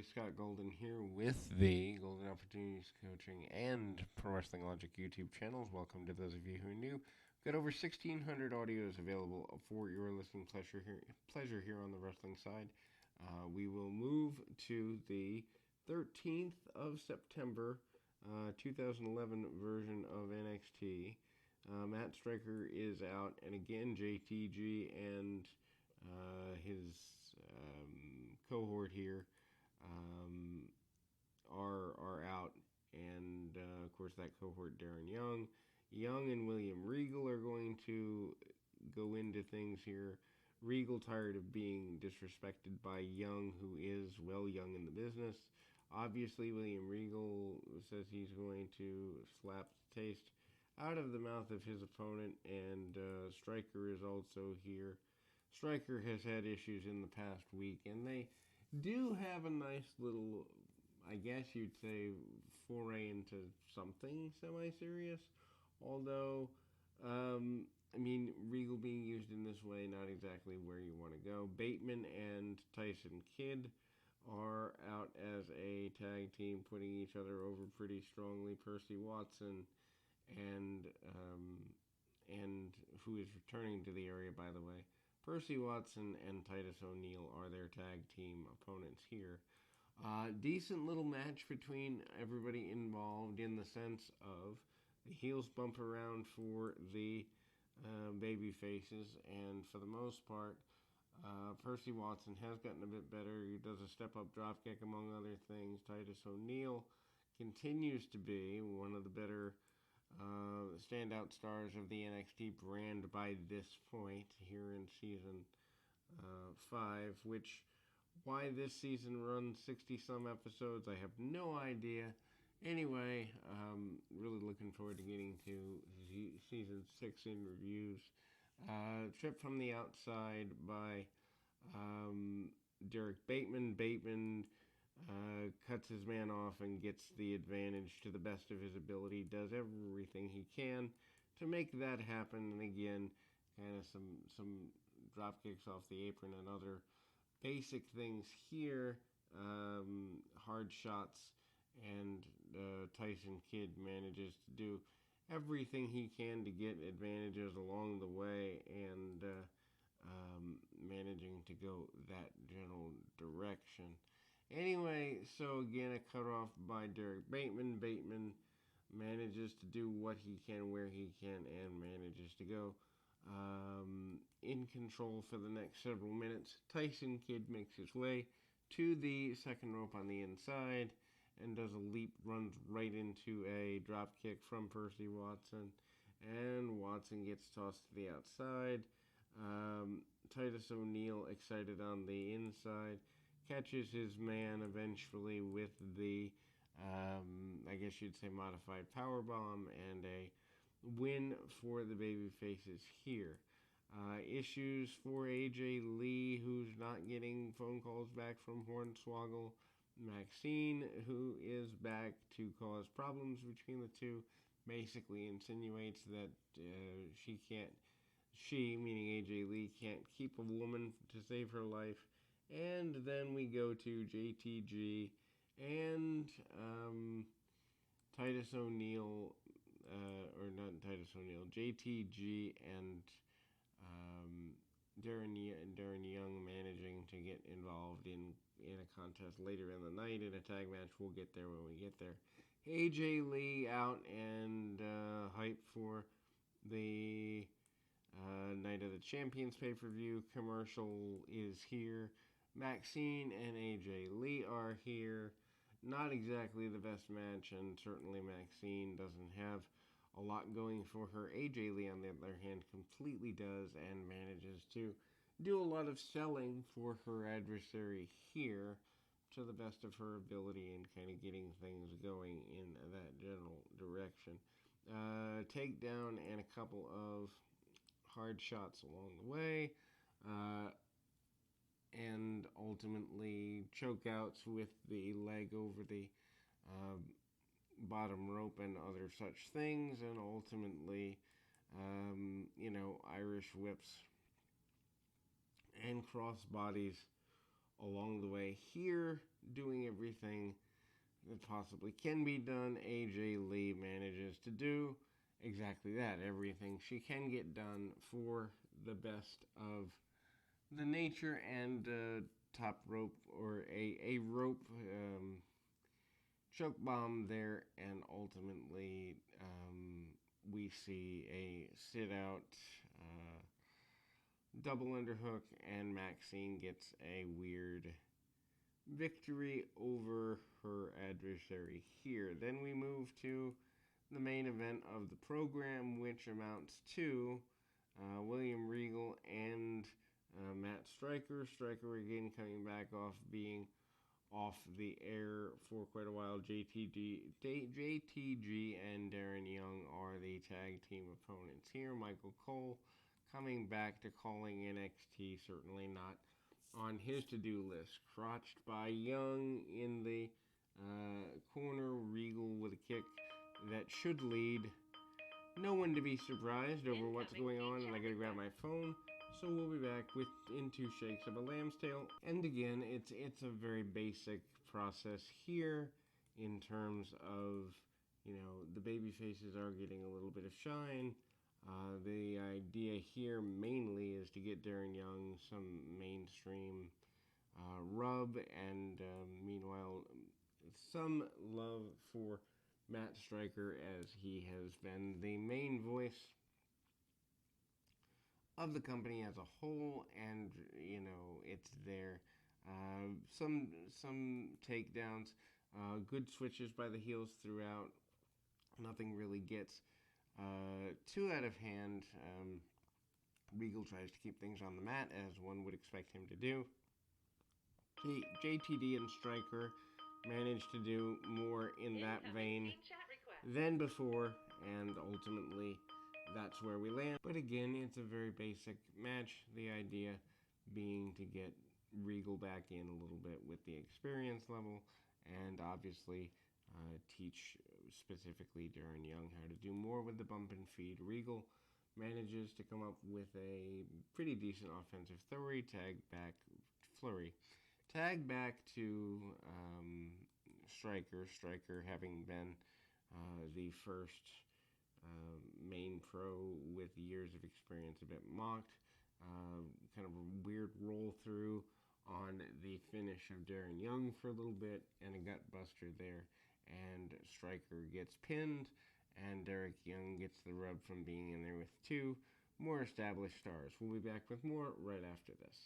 everybody. Scott Golden here with the Golden Opportunities Coaching and Pro Wrestling Logic YouTube channels. Welcome to those of you who are new. We've got over 1,600 audios available for your listening pleasure here on the wrestling side. We will move to the 13th of September, 2011 version of NXT. Matt Striker is out, and again, JTG and his cohort here are out, and of course that cohort, Darren Young and William Regal are going to go into things here. Regal tired of being disrespected by Young, who is young in the business. Obviously, William Regal says he's going to slap the taste out of the mouth of his opponent, and Striker is also here. Striker has had issues in the past week, and they do have a nice little, I guess you'd say, foray into something semi-serious. Although, Regal being used in this way, not exactly where you want to go. Bateman and Tyson Kidd are out as a tag team, putting each other over pretty strongly. Percy Watson and who is returning to the area, by the way. Percy Watson and Titus O'Neil are their tag team opponents here. Decent little match between everybody involved in the sense of the heels bump around for the baby faces, and for the most part, Percy Watson has gotten a bit better. He does a step-up dropkick, among other things. Titus O'Neil continues to be one of the better standout stars of the NXT brand by this point here in season 5, which why this season runs 60-some episodes, I have no idea. Anyway, really looking forward to getting to season 6 in reviews. Trip from the outside by Derek Bateman. Bateman cuts his man off and gets the advantage to the best of his ability, does everything he can to make that happen, and again, kind of some drop kicks off the apron and other basic things here, hard shots, and Tyson Kidd manages to do everything he can to get advantages along the way, and managing to go that general direction. Anyway, so again, a cutoff by Derek Bateman. Bateman manages to do what he can, where he can, and manages to go in control for the next several minutes. Tyson Kidd makes his way to the second rope on the inside and does a leap, runs right into a drop kick from Percy Watson, and Watson gets tossed to the outside. Titus O'Neil, excited on the inside, catches his man eventually with the, I guess you'd say, modified powerbomb, and a win for the baby faces here. Issues for AJ Lee, who's not getting phone calls back from Hornswoggle. Maxine, who is back to cause problems between the two, basically insinuates that she, meaning AJ Lee, can't keep a woman to save her life. And then we go to JTG and Titus O'Neil, or not Titus O'Neil, JTG and Darren Young managing to get involved in a contest later in the night in a tag match. We'll get there when we get there. AJ Lee out and hype for the Night of the Champions pay-per-view. Commercial is here. Maxine and AJ Lee are here. Not exactly the best match, and certainly Maxine doesn't have a lot going for her. AJ Lee, on the other hand, completely does and manages to do a lot of selling for her adversary here to the best of her ability and kind of getting things going in that general direction. Takedown and a couple of hard shots along the way. And ultimately chokeouts with the leg over the bottom rope and other such things, and ultimately, Irish whips and cross bodies along the way. Here, doing everything that possibly can be done, AJ Lee manages to do exactly that. Everything she can get done for the best of the nature, and top rope, or a rope choke bomb there, and ultimately we see a sit out double underhook, and Maxine gets a weird victory over her adversary here. Then we move to the main event of the program, which amounts to William Regal and Matt Striker. Striker again coming back off being off the air for quite a while. JTG and Darren Young are the tag team opponents here. Michael Cole coming back to calling NXT, certainly not on his to-do list. Crotched by Young in the corner. Regal with a kick that should lead no one to be surprised over what's going on, and I gotta grab my phone. So we'll be back with In Two Shakes of a Lamb's Tail. And again, it's a very basic process here in terms of, the baby faces are getting a little bit of shine. The idea here mainly is to get Darren Young some mainstream rub, and meanwhile, some love for Matt Striker, as he has been the main voice of the company as a whole, and it's there. Some takedowns, good switches by the heels throughout. Nothing really gets too out of hand. Regal tries to keep things on the mat, as one would expect him to do. JTD and Striker managed to do more in that vein than before, and ultimately that's where we land. But again, it's a very basic match, the idea being to get Regal back in a little bit with the experience level, and obviously teach specifically Darren Young how to do more with the bump and feed. Regal manages to come up with a pretty decent offensive flurry. Tag back to Striker having been the first main pro with years of experience, a bit mocked. Kind of a weird roll through on the finish of Darren Young for a little bit, and a gut buster there. And Striker gets pinned, and Derek Young gets the rub from being in there with two more established stars. We'll be back with more right after this.